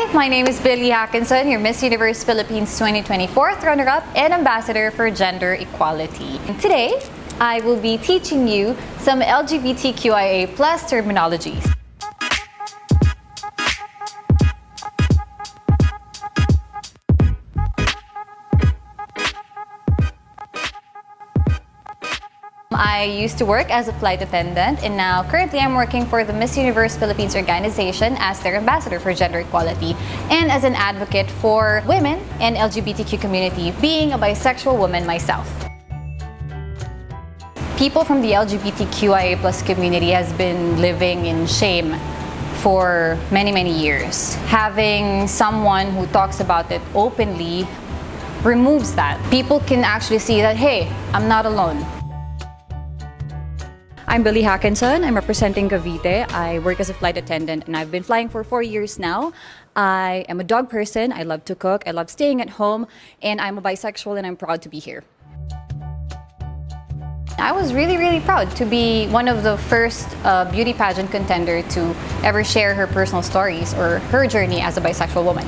Hi, my name is Billie Hakenson, your Miss Universe Philippines 2024 runner-up and ambassador for gender equality. And today, I will be teaching you some LGBTQIA+ terminologies. I used to work as a flight attendant, and now currently I'm working for the Miss Universe Philippines organization as their ambassador for gender equality and as an advocate for women and LGBTQ community, being a bisexual woman myself. People from the LGBTQIA+ community has been living in shame for many years. Having someone who talks about it openly removes that. People can actually see that, hey, I'm not alone. I'm Billie Hakenson. I'm representing Cavite. I work as a flight attendant and I've been flying for 4 years now. I am a dog person. I love to cook. I love staying at home, and I'm a bisexual and I'm proud to be here. I was really proud to be one of the first beauty pageant contender to ever share her personal stories or her journey as a bisexual woman.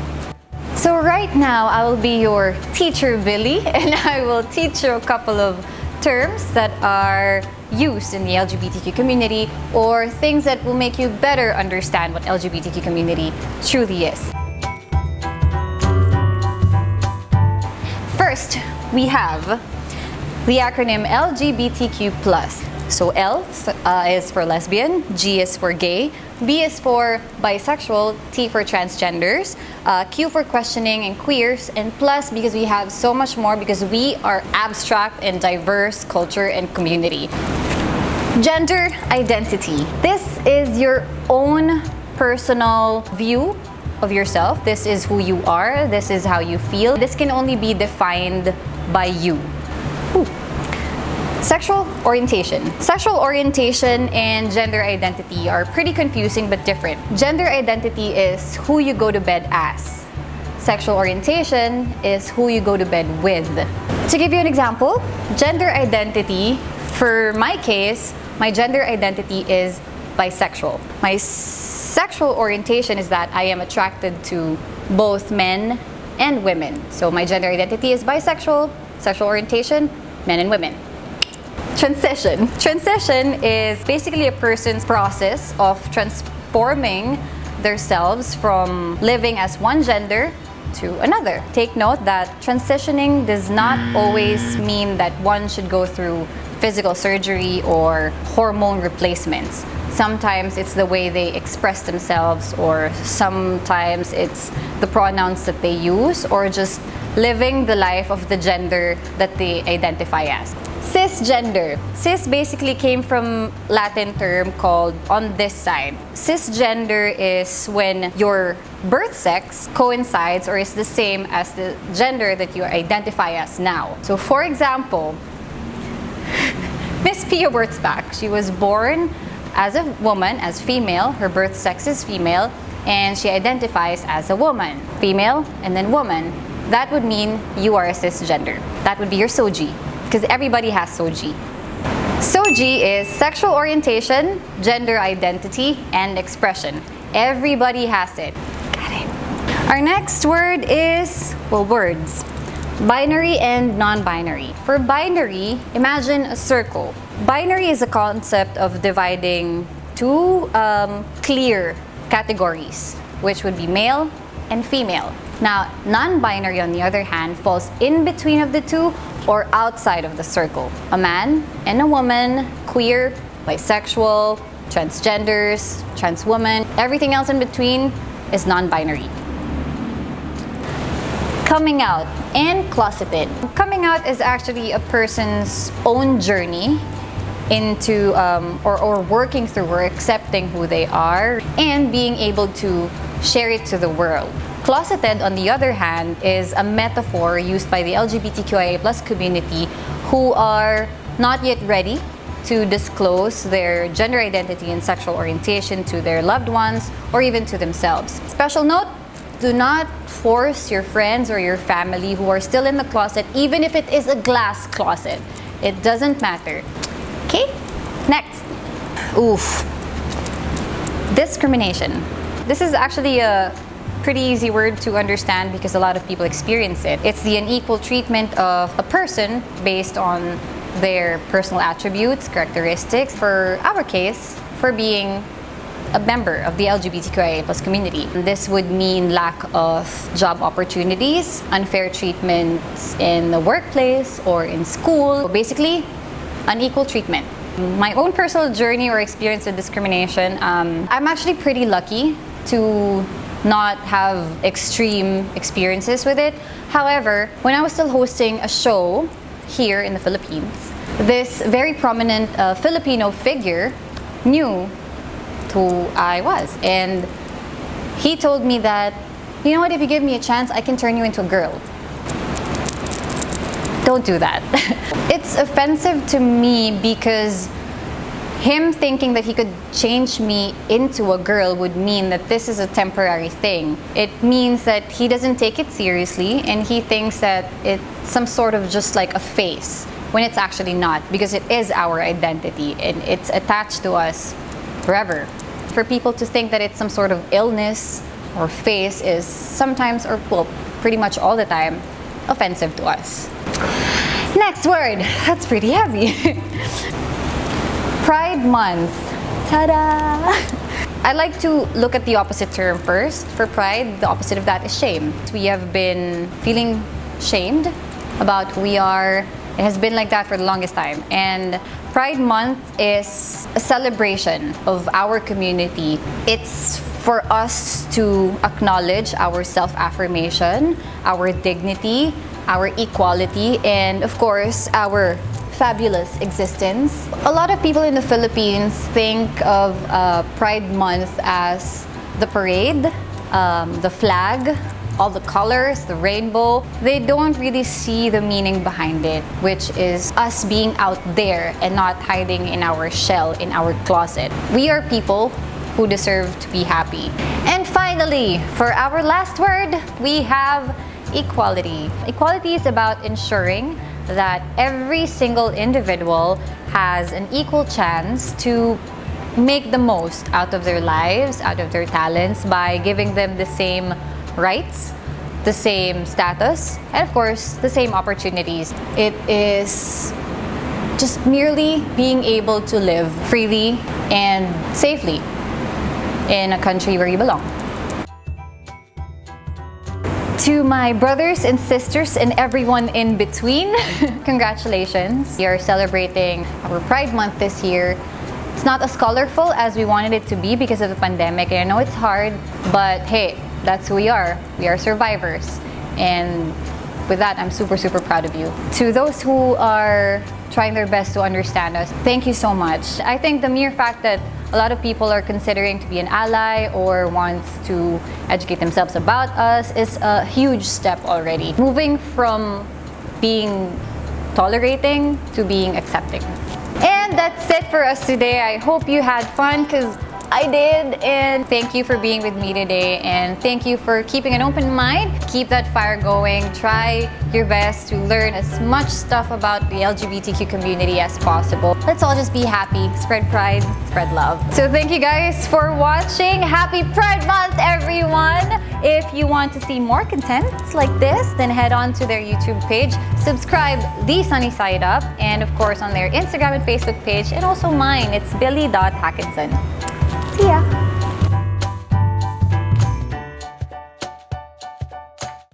So right now, I will be your teacher, Billie, and I will teach you a couple of terms that are used in the LGBTQ community, or things that will make you better understand what LGBTQ community truly is. First, we have the acronym LGBTQ+. So L is for lesbian, G is for gay, B is for bisexual, T for transgenders, Q for questioning and queers, and plus because we have so much more because we are abstract and diverse culture and community. Gender identity. This is your own personal view of yourself. This is who you are. This is how you feel. This can only be defined by you. Sexual orientation. Sexual orientation and gender identity are pretty confusing but different. Gender identity is who you go to bed as. Sexual orientation is who you go to bed with. To give you an example, gender identity, for my case, my gender identity is bisexual. My sexual orientation is that I am attracted to both men and women. So my gender identity is bisexual, sexual orientation, men and women. Transition. Transition is basically a person's process of transforming themselves from living as one gender to another. Take note that transitioning does not always mean that one should go through physical surgery or hormone replacements. Sometimes it's the way they express themselves, or sometimes it's the pronouns that they use, or just living the life of the gender that they identify as. Cisgender. Cis basically came from Latin term called on this side. Cisgender is when your birth sex coincides or is the same as the gender that you identify as now. So for example, Miss Pia Wurtzbach, she was born as a woman, as female, her birth sex is female, and she identifies as a woman. Female and then woman. That would mean you are a cisgender. That would be your SOGI, because everybody has SOGI. SOGI is sexual orientation, gender identity, and expression. Everybody has it. Got it. Our next word is, words. Binary and non-binary. For binary, imagine a circle. Binary is a concept of dividing two clear categories, which would be male and female. Now, non-binary, on the other hand, falls in between of the two or outside of the circle. A man and a woman, queer, bisexual, transgenders, trans woman, everything else in between is non-binary. Coming out and closeted. Coming out is actually a person's own journey into or working through or accepting who they are and being able to share it to the world. Closeted, on the other hand, is a metaphor used by the LGBTQIA+ community who are not yet ready to disclose their gender identity and sexual orientation to their loved ones or even to themselves. Special note, do not force your friends or your family who are still in the closet, even if it is a glass closet. It doesn't matter. Okay? Next. Discrimination. This is actually a pretty easy word to understand because a lot of people experience it. It's the unequal treatment of a person based on their personal attributes, characteristics. For our case, for being a member of the LGBTQIA+ community. This would mean lack of job opportunities, unfair treatments in the workplace or in school. Basically, unequal treatment. My own personal journey or experience of discrimination, I'm actually pretty lucky to not have extreme experiences with it. However, when I was still hosting a show here in the Philippines, this very prominent Filipino figure knew who I was, and he told me that, you know what, if you give me a chance, I can turn you into a girl. Don't do that. It's offensive to me because him thinking that he could change me into a girl would mean that this is a temporary thing. It means that he doesn't take it seriously and he thinks that it's some sort of just like a face, when it's actually not, because it is our identity and it's attached to us forever. For people to think that it's some sort of illness or face is sometimes, or well, pretty much all the time, offensive to us. Next word. That's pretty heavy. Pride Month. Ta-da! I like to look at the opposite term first. For pride, the opposite of that is shame. We have been feeling shamed about who we are. It has been like that for the longest time. And Pride Month is a celebration of our community. It's for us to acknowledge our self-affirmation, our dignity, our equality, and of course, our fabulous existence. A lot of people in the Philippines think of Pride Month as the parade, the flag, all the colors, the rainbow. They don't really see the meaning behind it, which is us being out there and not hiding in our shell, in our closet. We are people who deserve to be happy. And finally, for our last word, we have equality. Equality is about ensuring that every single individual has an equal chance to make the most out of their lives, out of their talents, by giving them the same rights, the same status, and of course, the same opportunities. It is just merely being able to live freely and safely in a country where you belong. To my brothers and sisters and everyone in between, congratulations. We are celebrating our Pride Month this year. It's not as colorful as we wanted it to be because of the pandemic, and I know it's hard, but hey, that's who we are. We are survivors. And with that, I'm super, super proud of you. To those who are trying their best to understand us, thank you so much. I think the mere fact that a lot of people are considering to be an ally or wants to educate themselves about us is a huge step already. Moving from being tolerating to being accepting. And that's it for us today. I hope you had fun, because I did, and thank you for being with me today, and thank you for keeping an open mind. Keep that fire going. Try your best to learn as much stuff about the LGBTQ community as possible. Let's all just be happy, spread pride, spread love. So thank you guys for watching. Happy Pride Month, everyone! If you want to see more content like this, then head on to their YouTube page, subscribe The Sunny Side Up, and of course on their Instagram and Facebook page, and also mine, it's billie.hakenson. See ya!